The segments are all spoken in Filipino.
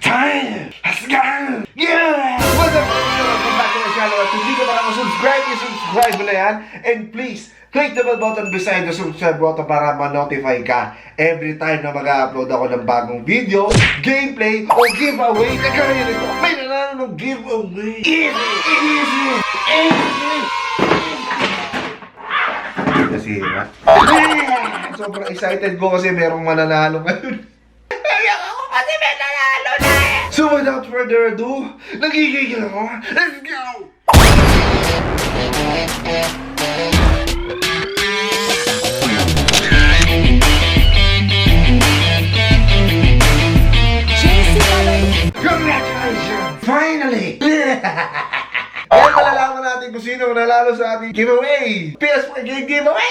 time has gone! Yeah! What's up, welcome back to my channel. At hindi ka pa nakasubscribe, i-subscribe mo na yan. And please, click the bell button beside the subscribe button para ma-notify ka every time na mag-upload ako ng bagong video, gameplay, o giveaway. Teka na yun ito, may nanalo ng giveaway. Easy! Easy! Easy! Kasi, ha? Sobrang excited ko kasi merong mananalo ngayon. Ako kasi may nanalo na eh! So without further ado, nagigigil ako. Let's go! Congratulations! Finally! Kaya malalaman natin kung sino nanalo sa ating giveaway! PS4 game giveaway!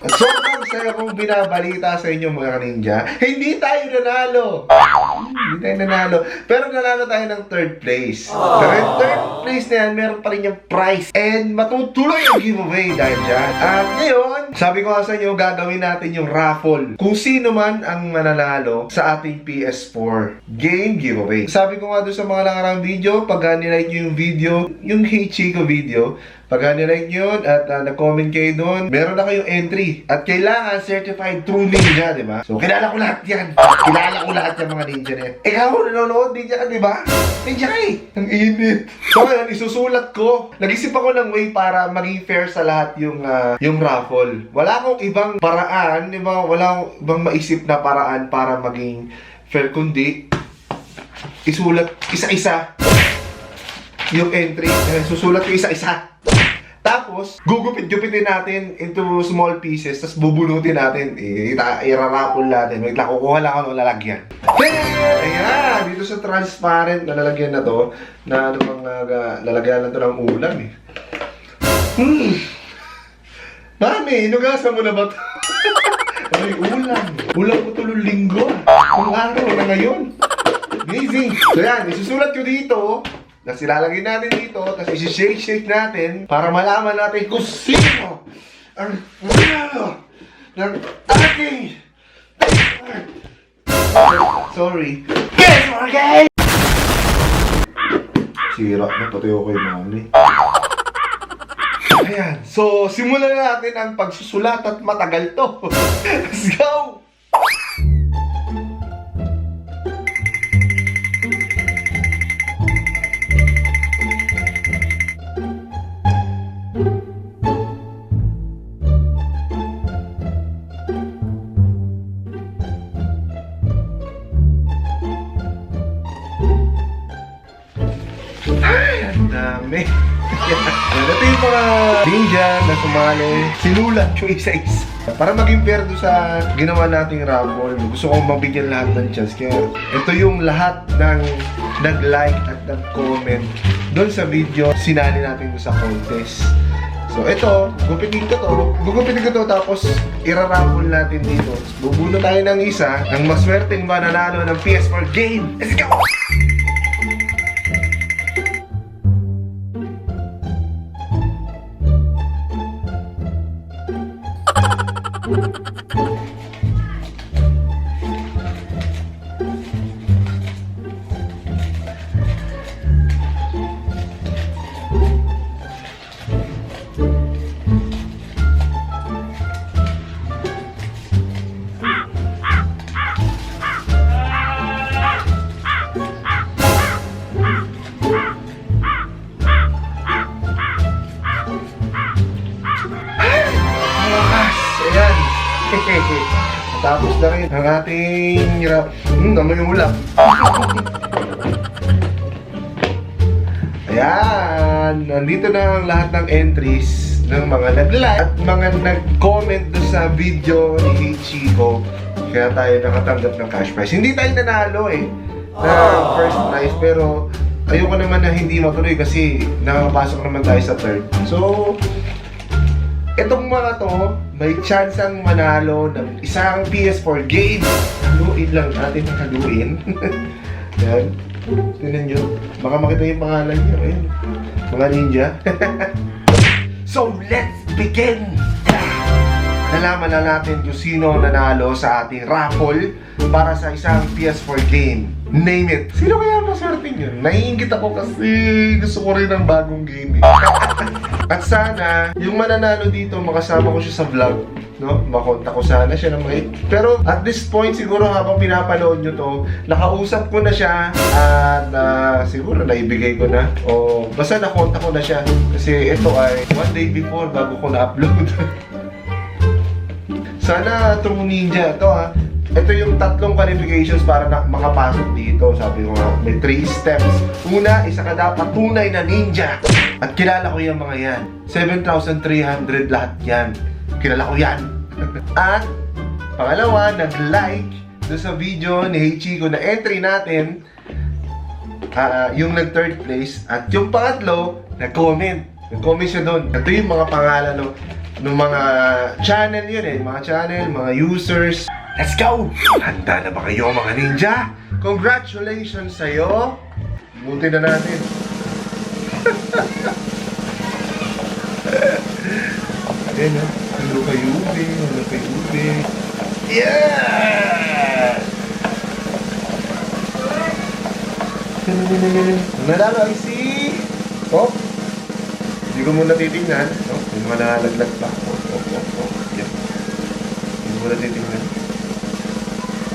At sobrang saya kong binabalita sa inyo mga ninja, hindi tayo nanalo! Hindi tayo nanalo. Pero nanalo tayo ng third place. Pero yung third place na yan, meron pa rin yung prize. And matutuloy yung giveaway dahil dyan. At ngayon, sabi ko nga sa inyo, gagawin natin yung raffle. Kung sino man ang mananalo sa ating PS4 game giveaway. Sabi ko nga doon sa mga nakarang video, pag nilike nyo yung video, yung Hey Chico video, pag nilike nyo yun at nag-comment kayo doon, meron na kayong entry. At kailangan certified true ninja, di ba? So, kilala ko lahat yan. Kilala ko lahat yung mga ninja na yan. Ikaw, nanonood, ninja ka, di ba? Ninja ka eh. Ang init. So, ngayon, isusulat ko. Nag-isip ako ng way para maging fair sa lahat yung raffle. Wala akong ibang paraan, di ba? Wala akong ibang maisip na paraan para maging fair, kundi isulat isa-isa yung entry. Susulat ko isa-isa. Tapos, gugupit-gupitin natin into small pieces, tapos bubunutin natin. Irarapol natin. Wait lang, kukuha lang ako ng lalagyan. Ayan! Dito sa transparent na lalagyan na to, na ano pang lalagyan na to ng ulam eh. Mami, inugasan mo na ba ito? Ay, ulam. Ulam ko tulong linggo. Kung araw na ngayon. Amazing! So yan, isusulat ko dito. Tapos ilalagay natin dito, tapos isi-shake natin para malaman natin kung sino ang manalo ng ating sorry. PS4 game! Sira na pati ako kay mami. Ayan, so simulan na natin ang pagsusulat at matagal to. Let's go! Dami. Ito yung mga ninja na sumali. Sinulat ko isa-isa. Para maging fair doon sa ginawa nating raffle, gusto kong mabigyan lahat ng chance. Kaya ito yung lahat ng nag-like at nag-comment doon sa video sinali natin doon sa contest. So ito, gugupitin ko to tapos iraraffle natin dito. Bubuno tayo ng isa, ang maswerteng mananalo ng PS4 game. Let's go! Tapos na rin ang ating naman yung ulam. Ayan, nandito na ang lahat ng entries ng mga nag-like at mga nag-comment doon sa video ni Hey Chico. Kaya tayo nakatanggap ng cash prize. Hindi tayo nanalo eh na first prize, pero ayoko naman na hindi matuloy kasi nakapasok naman tayo sa third. So, itong mga to, may chance ang manalo ng isang PS4 game. Haluin lang natin ang haluin. Yan. Tignan nyo. Baka makita yung pangalan nyo. Ayun. Mga ninja. So, let's begin! nalaman na natin kung sino nanalo sa ating raffle para sa isang PS4 game. Name it. Sino kaya maswerte yun? Naiingit ako kasi gusto ko rin ng bagong game eh. At sana, yung mananalo dito, makasama ko siya sa vlog. No? Makontak ko sana siya ng pero at this point, siguro habang pinapanood nyo to, nakausap ko na siya at siguro naibigay ko na. O basta nakontak ko na siya. Kasi ito ay one day before bago ko na-upload. Sana True Ninja. Ito yung 3 qualifications para makapasok dito. Sabi ko nga, may 3 steps. Una, isa ka dapat tunay na ninja. At kilala ko yung mga yan. 7,300 lahat yan. Kilala ko yan. At pangalawa, nag-like doon sa video ni Heichiko na entry natin. Yung nag-3rd place. At yung pangatlo, nag-comment. Nag-comment siya doon. Ito yung mga pangalan ng mga channel yun eh. Mga channel, mga users. Let's go! Handa na ba kayo mga ninja? Congratulations sa'yo! Buti na natin. Ayan na. Hello kay Ube. Hello kay Ube. Yeah! Nanalo ay si... Oh! Hindi ko muna titignan. Oh, hindi mo nalalaglag pa. Yan. Hindi mo muna titignan.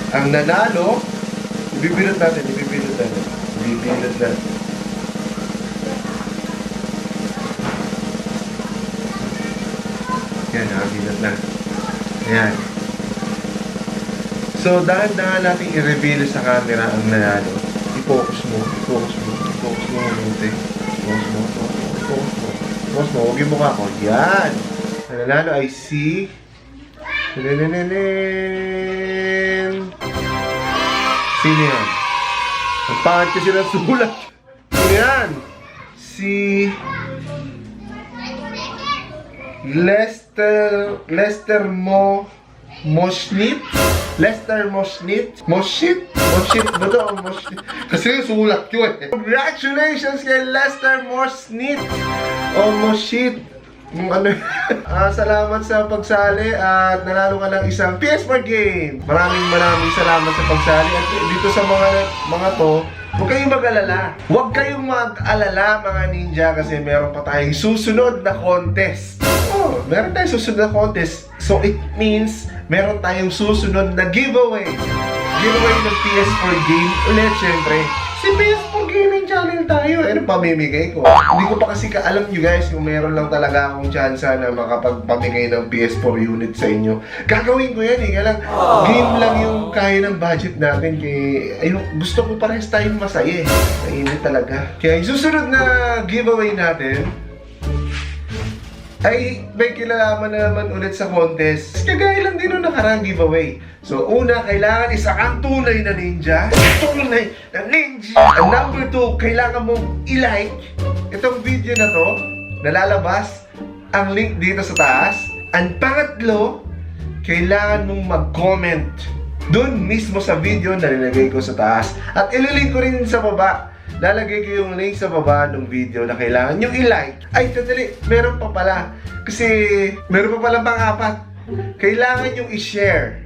Ang nanalo, ibibilot natin. Yan, nakabilot na. Ayan. So, dahan-dahan natin i-reveal sa camera ang nanalo. I-focus mo mabuti. Focus mo, huwag yung mukha ko. Yan! Ang nanalo ay si... Sino yan? Ang pangit kasi ng sulat. Sino yan? Si... Lester Moshnit? Lester Moshnit? Moshit ba ito? Moshit. Kasi yung sulat ko eh. Congratulations kay Lester Moshnit! O Moshit. Salamat sa pagsali at nanalo ka ng isang PS4 game. Maraming salamat sa pagsali. At dito sa mga to, huwag kayong mag-alala. Huwag kayong mag-alala mga ninja kasi meron pa tayong susunod na contest. Oh, meron tayong susunod na contest. So it means meron tayong susunod na giveaway. Giveaway ng PS4 game. Ulit syempre, si PS4 Gaming Channel tayo. Ano pamimigay ko? Hindi ko pa kasi alam nyo guys kung meron lang talaga akong chance na makapagpamigay ng PS4 unit sa inyo. Gagawin ko yan eh. Kaya lang, game lang yung kaya ng budget natin. Kaya, gusto ko parehas tayong masaya eh. Mainit talaga. Kaya yung susunod na giveaway natin, ay may kilalaman na naman ulit sa contest. Kagaya lang din yung nakarang giveaway. So, una, kailangan isa kang tunay na ninja. Tunay na ninja! And number 2, kailangan mong i-like itong video na to. Nalalabas ang link dito sa taas. And pangatlo, kailangan mong mag-comment dun mismo sa video na nilagay ko sa taas. At ililink ko rin sa baba. Lalagay ko yung link sa baba ng video na kailangan yung i-like. Ay, tadali, meron pa pala. Kasi, meron pa pala pang-4. Kailangan yung i-share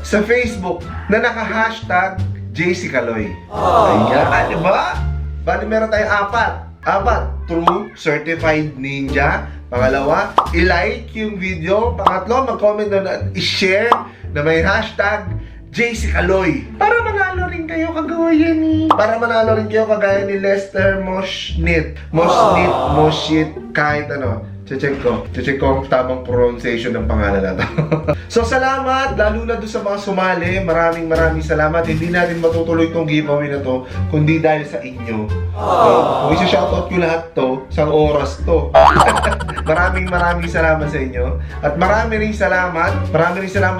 sa Facebook na naka-hashtag JCCaloy. Ayan, diba? Bali, meron tayong 4. True Certified Ninja. Pangalawa, i-like yung video. Pangatlo, mag-comment na i-share na may hashtag JCCaloy. Para manalo rin kayo kagaya ni... Para manalo rin kayo kagaya ni Lester Moshnit. Moshit, kahit ano. Check ko ang tamang pronunciation ng pangalan na to. So salamat, lalo na doon sa mga sumali. Maraming salamat. Hindi natin matutuloy itong giveaway na to kundi dahil sa inyo. Kung isa-shoutout ko lahat to, isang oras to. Maraming salamat sa inyo. At marami rin salamat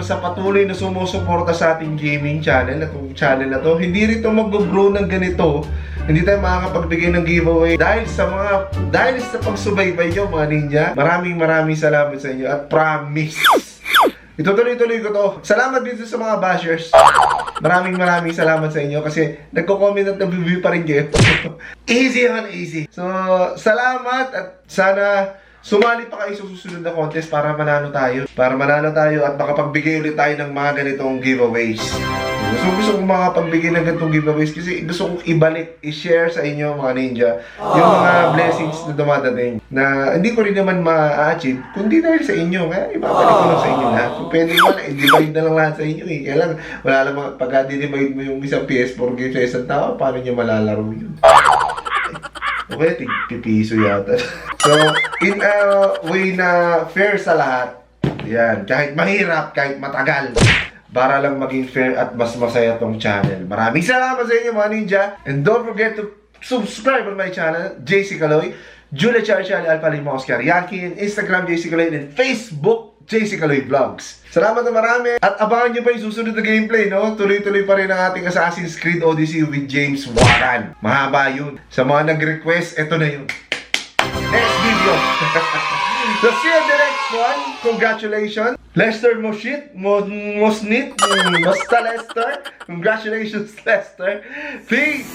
sa patuloy na sumusuporta sa ating gaming channel. Itong channel na to. Hindi rin ito mag-grow ng ganito. Hindi tayo makakapagbigay ng giveaway dahil sa pagsubaybay nyo mga ninja. Maraming salamat sa inyo at promise itutuloy-tuloy ko to. Salamat dito sa mga bashers. Maraming salamat sa inyo kasi nagko-comment at nag-review pa rin kayo. Easy. So, salamat at sana sumali pa kayo sa susunod na contest para manalo tayo. Para manalo tayo at makapagbigay ulit tayo ng mga ganitong giveaways. Gusto kong makapagbigay ng ganitong giveaways kasi gusto kong ibalik, i-share sa inyo mga ninja yung mga blessings na dumadating na hindi ko rin naman ma-achieve kundi dahil sa inyo. Kaya ibabalik ko lang sa inyo lahat. So, pwede naman, i-divide na lang lahat sa inyo eh. Kaya lang, wala lang pagka dinivide mo yung isang PS4 game sa isang tao, paano nyo malalaro yun? Okay, tig-pipiso yata. So, in a way na fair sa lahat, yan, kahit mahirap, kahit matagal, para lang maging fair at mas masaya tong channel. Maraming salamat sa inyo mga ninja. And don't forget to subscribe on my channel, JC Caloy, Julia Charchal, Alpha Lima Oscar Yakin, Instagram JC Caloy, and Facebook JC Caloy Vlogs. Salamat na marami. At abangan nyo pa yung susunod na gameplay, no? Tuloy-tuloy pa rin ang ating Assassin's Creed Odyssey with James Waran. Mahaba yun. Sa mga nag-request, eto na yun. Next video. So see you in the next one. Congratulations. Lester Moshit, Mosnit, Mosta Lester. Congratulations, Lester. Peace.